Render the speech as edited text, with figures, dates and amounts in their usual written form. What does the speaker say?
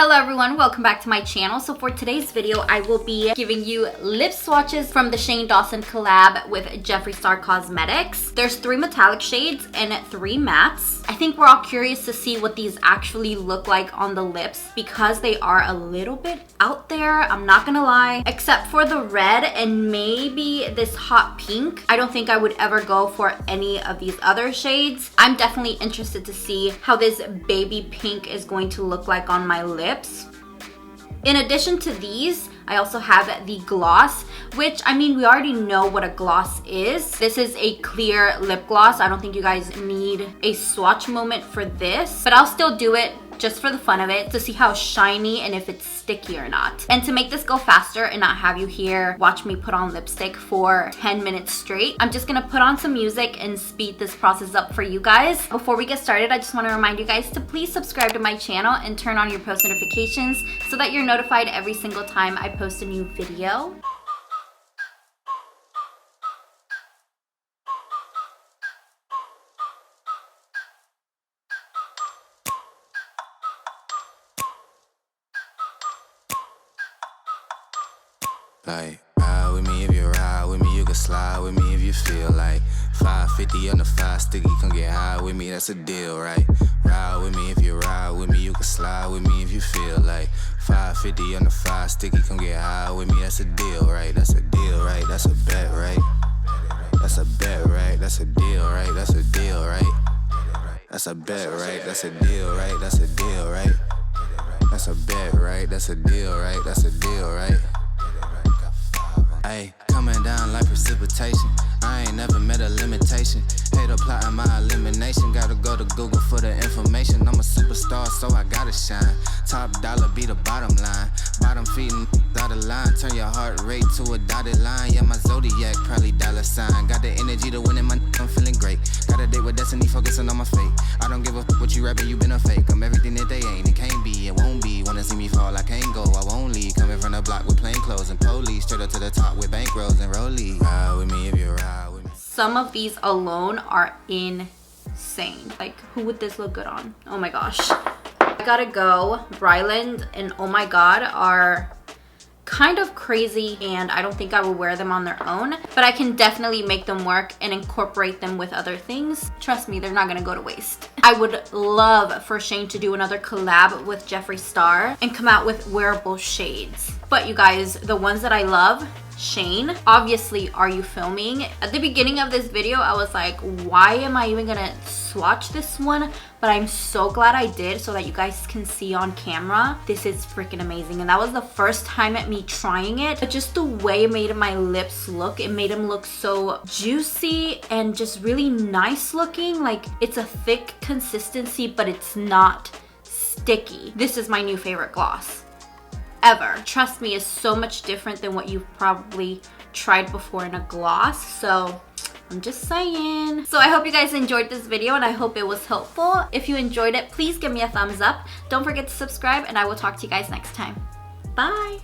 Hello everyone, welcome back to my channel. So for today's video, I will be giving you lip swatches from the Shane Dawson collab with Jeffree Star Cosmetics. There's 3 metallic shades and 3 mattes. I think we're all curious to see what these actually look like on the lips because they are a little bit out there, I'm not gonna lie. Except for the red and maybe this hot pink. I don't think I would ever go for any of these other shades. I'm definitely interested to see how this baby pink is going to look like on my lips. In addition to these, I also have the gloss, which, I mean, we already know what a gloss is. This is a clear lip gloss. I don't think you guys need a swatch moment for this, but I'll still do it just for the fun of it to see how shiny and if it's sticky or not. And to make this go faster and not have you here watch me put on lipstick for 10 minutes straight, I'm just gonna put on some music and speed this process up for you guys. Before we get started, I just want to remind you guys to please subscribe to my channel and turn on your post notifications so that you're notified every single time I post a new video. Like, ride with me if you ride with me, you can slide with me if you feel like 550 on the 5 sticky, come get high with me, that's a deal, right? Ride with me if you ride with me, you can slide with me if you feel like 550 on the 5 sticky, come get high with me, that's a deal, right? That's a deal, right? That's a bet, right? That's a bet, right? That's a deal, right? That's a deal, right? That's a bet, right? That's a deal, right? That's a deal, right? That's a bet, right? That's a deal, right? That's a deal, right? Ayy, coming down like precipitation. I ain't never met a limitation. Hate plotting my elimination. Gotta go to Google for the information. I'm a superstar, so I gotta shine. Top dollar be the bottom line. Bottom feeding out of line. Turn your heart rate to a dotted line. Yeah, my zodiac probably $sign. Got the energy to win in my I'm feeling great. Got a date with destiny, focusing on my fate. I don't give a what you rapping, you been a fake. I'm everything that they ain't, it can't be, it won't be. Wanna see me fall, I can't go, I won't leave. Coming from the block with plain clothes and police. Straight up to the top with bankrolls and rollies. Ride with me if you ride with me. Some of these alone are insane. Like, who would this look good on? Oh my gosh. I gotta go. Bryland and Oh My God are kind of crazy and I don't think I would wear them on their own, but I can definitely make them work and incorporate them with other things. Trust me, they're not gonna go to waste. I would love for Shane to do another collab with Jeffree Star and come out with wearable shades. But you guys, the ones that I love, Shane, obviously, are you filming? At the beginning of this video, I was like, why am I even gonna swatch this one? But I'm so glad I did so that you guys can see on camera. This is freaking amazing. And that was the first time at me trying it. But just the way it made my lips look, it made them look so juicy and just really nice looking. Like, it's a thick consistency, but it's not sticky. This is my new favorite gloss ever. Trust me, it's so much different than what you've probably tried before in a gloss. So I'm just saying. So I hope you guys enjoyed this video and I hope it was helpful. If you enjoyed it, please give me a thumbs up. Don't forget to subscribe and I will talk to you guys next time. Bye.